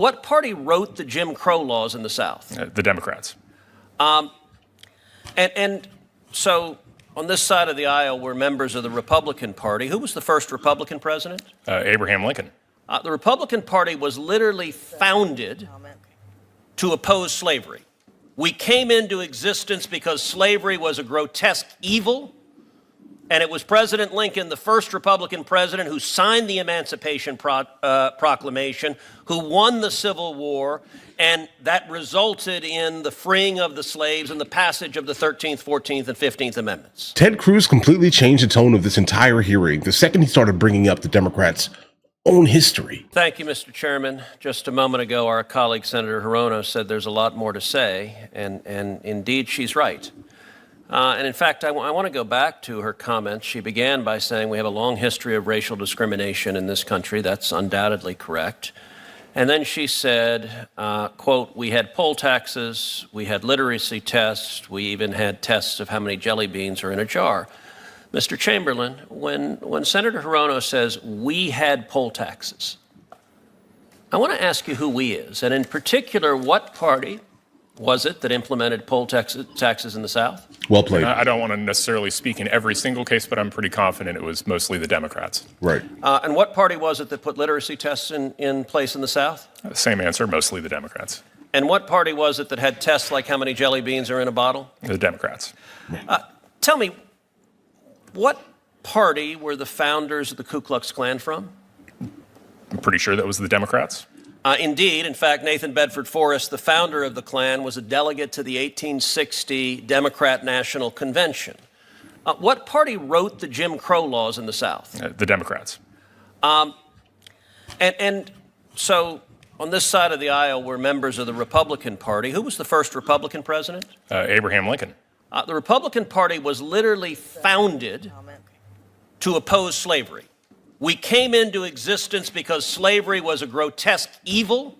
What party wrote the Jim Crow laws in the South? The Democrats. And so on this side of the aisle were members of the Republican Party. Who was the first Republican president? Abraham Lincoln. The Republican Party was literally founded to oppose slavery. We came into existence because slavery was a grotesque evil, and it was President Lincoln, the first Republican president, who signed the Emancipation Proclamation, who won the Civil War, and that resulted in the freeing of the slaves and the passage of the 13th, 14th, and 15th Amendments. Ted Cruz completely changed the tone of this entire hearing the second he started bringing up the Democrats' own history. Thank you, Mr. Chairman. Just a moment ago, our colleague, Senator Hirono, said there's a lot more to say, and indeed, she's right. And in fact, I want to go back to her comments. She began by saying we have a long history of racial discrimination in this country. That's undoubtedly correct. And then she said, quote, we had poll taxes, we had literacy tests, we even had tests of how many jelly beans are in a jar. Mr. Chamberlain, when Senator Hirono says we had poll taxes, I want to ask you who we is, and in particular, what party was it that implemented poll taxes in the South? Well played. I don't want to necessarily speak in every single case, but I'm pretty confident it was mostly the Democrats. Right. And what party was it that put literacy tests in place in the South? Same answer, mostly the Democrats. And what party was it that had tests like how many jelly beans are in a bottle? The Democrats. Tell me, what party were the founders of the Ku Klux Klan from? I'm pretty sure that was the Democrats. Indeed. In fact, Nathan Bedford Forrest, the founder of the Klan, was a delegate to the 1860 Democrat National Convention. What party wrote the Jim Crow laws in the South? The Democrats. And so on this side of the aisle were members of the Republican Party. Who was the first Republican president? Abraham Lincoln. The Republican Party was literally founded to oppose slavery. We came into existence because slavery was a grotesque evil,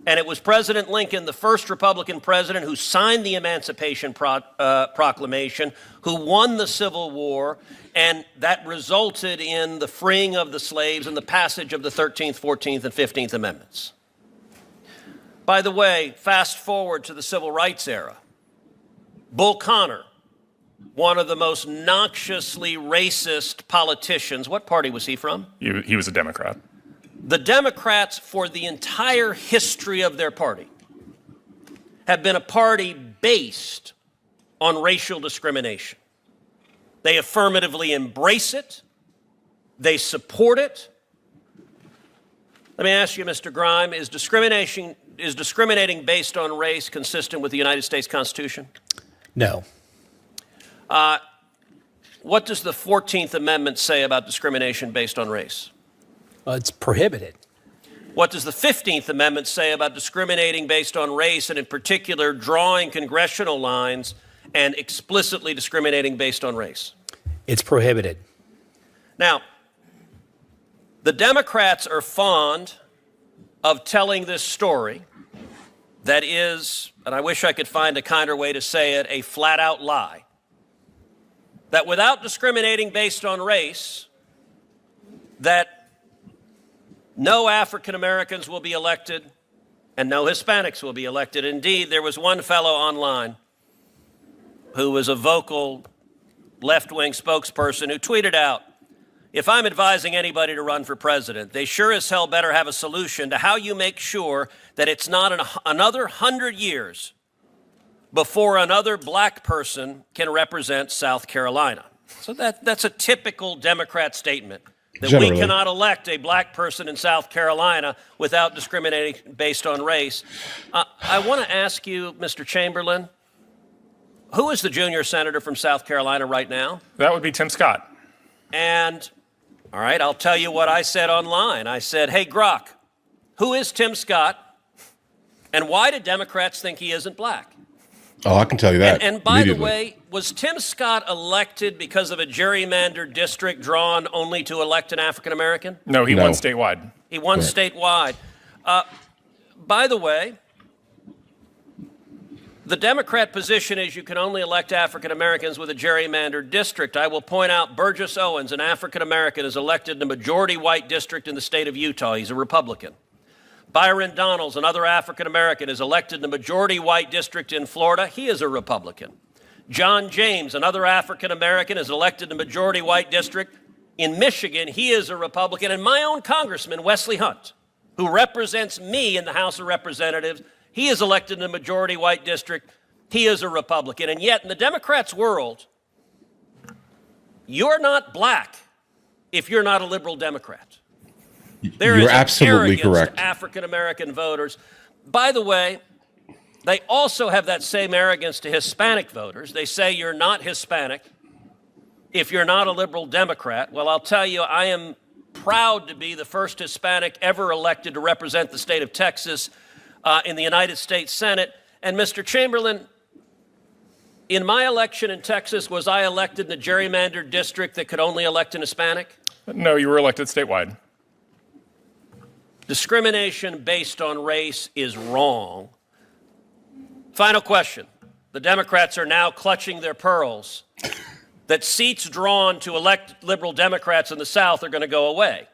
and it was President Lincoln, the first Republican president, who signed the Emancipation Proclamation, who won the Civil War, and that resulted in the freeing of the slaves and the passage of the 13th, 14th, and 15th Amendments. By the way, fast forward to the Civil Rights era. Bull Connor, one of the most noxiously racist politicians. What party was he from? He was a Democrat. The Democrats, for the entire history of their party, have been a party based on racial discrimination. They affirmatively embrace it. They support it. Let me ask you, Mr. Grime, is discriminating based on race consistent with the United States Constitution? No. What does the 14th Amendment say about discrimination based on race? It's prohibited. What does the 15th Amendment say about discriminating based on race, and in particular drawing congressional lines and explicitly discriminating based on race? It's prohibited. Now, the Democrats are fond of telling this story that is, and I wish I could find a kinder way to say it, a flat-out lie. That without discriminating based on race, that no African Americans will be elected and no Hispanics will be elected. Indeed, there was one fellow online who was a vocal left-wing spokesperson who tweeted out, if I'm advising anybody to run for president, they sure as hell better have a solution to how you make sure that it's not another 100 years before another black person can represent South Carolina. So that's a typical Democrat statement, that we cannot elect a black person in South Carolina without discriminating based on race. I want to ask you, Mr. Chamberlain, who is the junior senator from South Carolina right now? That would be Tim Scott. And, all right, I'll tell you what I said online. I said, hey, Grok, who is Tim Scott, and why do Democrats think he isn't black? Oh, I can tell you that. And by the way, was Tim Scott elected because of a gerrymandered district drawn only to elect an African American? No, he won statewide. He won statewide. By the way, the Democrat position is you can only elect African Americans with a gerrymandered district. I will point out Burgess Owens, an African American, is elected in a majority white district in the state of Utah. He's a Republican. Byron Donalds, another African American, is elected in the majority white district in Florida. He is a Republican. John James, another African American, is elected in the majority white district in Michigan. He is a Republican. And my own congressman, Wesley Hunt, who represents me in the House of Representatives, he is elected in the majority white district. He is a Republican. And yet, in the Democrats' world, you're not black if you're not a liberal Democrat. There You're is absolutely correct. to African American voters. By the way, they also have that same arrogance to Hispanic voters. They say you're not Hispanic if you're not a liberal Democrat. Well, I'll tell you, I am proud to be the first Hispanic ever elected to represent the state of Texas in the United States Senate. And Mr. Chamberlain, in my election in Texas, was I elected in a gerrymandered district that could only elect an Hispanic? No, you were elected statewide. Discrimination based on race is wrong. Final question. The Democrats are now clutching their pearls that seats drawn to elect liberal Democrats in the South are going to go away.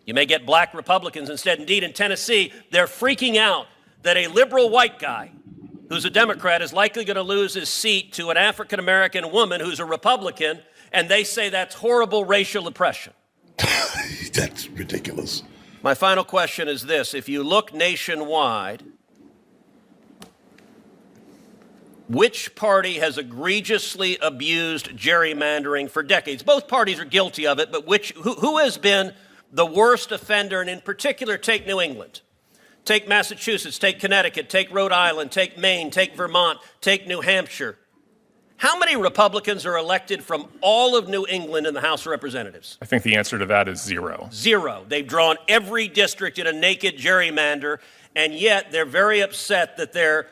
You may get black Republicans instead. Indeed, in Tennessee, they're freaking out that a liberal white guy who's a Democrat is likely going to lose his seat to an African-American woman who's a Republican, and they say that's horrible racial oppression. That's ridiculous. My final question is this. If you look nationwide, which party has egregiously abused gerrymandering for decades? Both parties are guilty of it, but who has been the worst offender? And in particular, take New England. Take Massachusetts, take Connecticut, take Rhode Island, take Maine, take Vermont, take New Hampshire. How many Republicans are elected from all of New England in the House of Representatives? I think the answer to that is zero. Zero. They've drawn every district in a naked gerrymander, and yet they're very upset that their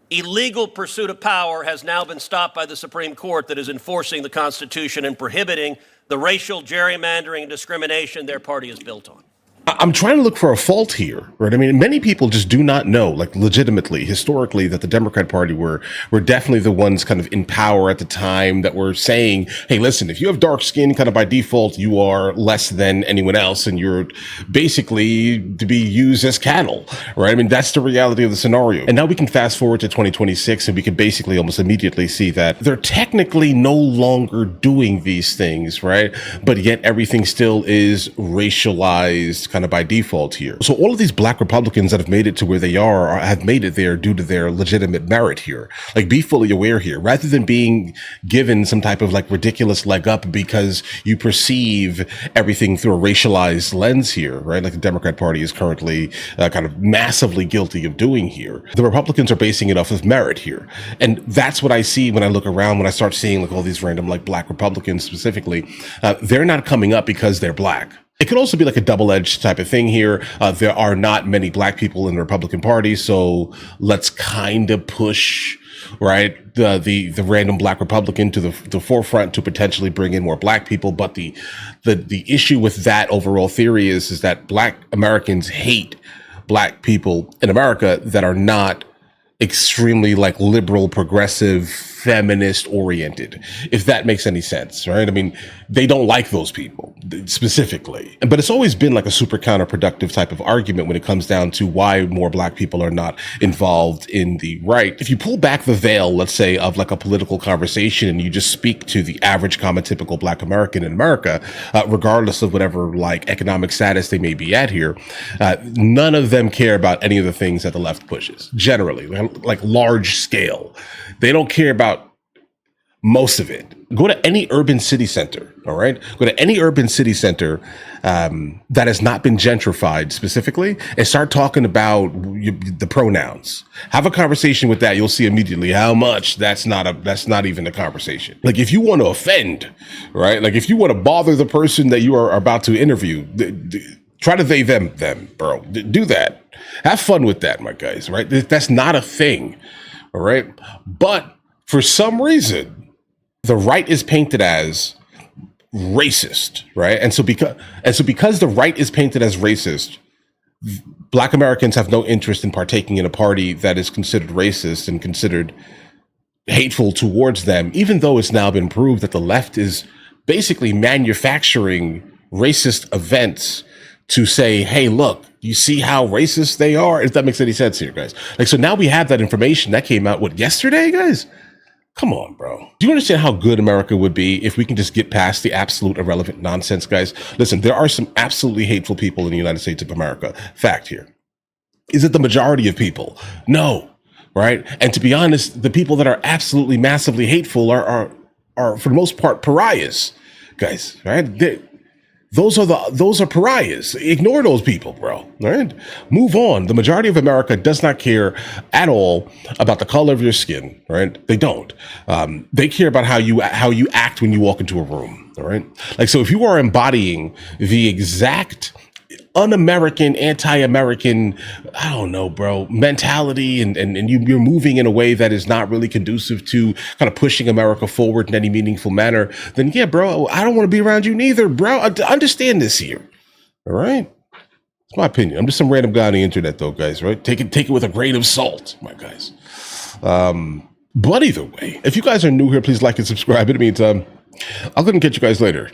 illegal pursuit of power has now been stopped by the Supreme Court that is enforcing the Constitution and prohibiting the racial gerrymandering and discrimination their party is built on. I'm trying to look for a fault here, right? I mean, many people just do not know, like legitimately, historically, that the Democrat Party were definitely the ones kind of in power at the time that were saying, hey, listen, if you have dark skin, kind of by default, you are less than anyone else, and you're basically to be used as cattle, right? I mean, that's the reality of the scenario. And now we can fast forward to 2026, and we can basically almost immediately see that they're technically no longer doing these things, right? But yet everything still is racialized kind of by default here. So all of these black Republicans that have made it to where they are have made it there due to their legitimate merit here. Like, be fully aware here, rather than being given some type of like ridiculous leg up because you perceive everything through a racialized lens here, right? Like the Democrat Party is currently kind of massively guilty of doing here. The Republicans are basing it off of merit here. And that's what I see when I look around, when I start seeing like all these random like black Republicans specifically. They're not coming up because they're black. It could also be like a double-edged type of thing here. There are not many black people in the Republican Party, so let's kind of push, right, the random black Republican to the forefront to potentially bring in more black people. But the issue with that overall theory is that black Americans hate black people in America that are not extremely like liberal, progressive, feminist oriented, if that makes any sense, right? I mean, they don't like those people specifically, but it's always been like a super counterproductive type of argument when it comes down to why more black people are not involved in the right. If you pull back the veil, let's say, of like a political conversation and you just speak to the average common typical black American in America, regardless of whatever like economic status they may be at here, none of them care about any of the things that the left pushes, generally, like large scale. They don't care about most of it. Go to any urban city center, all right? Go to any urban city center that has not been gentrified specifically and start talking about the pronouns. Have a conversation with that. You'll see immediately how much that's not even a conversation. Like, if you want to offend, right? Like, if you want to bother the person that you are about to interview, try to they, them, bro. Do that. Have fun with that, my guys, right? That's not a thing, all right? But for some reason, the right is painted as racist, right? And so because the right is painted as racist, black Americans have no interest in partaking in a party that is considered racist and considered hateful towards them, even though it's now been proved that the left is basically manufacturing racist events to say, hey, look, you see how racist they are? If that makes any sense here, guys. Like, so now we have that information that came out, what, yesterday, guys? Come on, bro. Do you understand how good America would be if we can just get past the absolute irrelevant nonsense, guys? Listen, there are some absolutely hateful people in the United States of America. Fact here. Is it the majority of people? No, right? And to be honest, the people that are absolutely massively hateful are for the most part pariahs, guys, right? Those are pariahs. Ignore those people, bro. Right? Move on. The majority of America does not care at all about the color of your skin. Right? They don't. They care about how you act when you walk into a room. All right. Like, so if you are embodying the exact un-American, anti-American, I don't know, bro, mentality, and you're moving in a way that is not really conducive to kind of pushing America forward in any meaningful manner, then yeah, bro, I don't want to be around you neither, bro. Understand this here. All right? It's my opinion. I'm just some random guy on the internet though, guys, right? Take it with a grain of salt, my guys. But either way, if you guys are new here, please like and subscribe. In the meantime, I'll go and catch you guys later.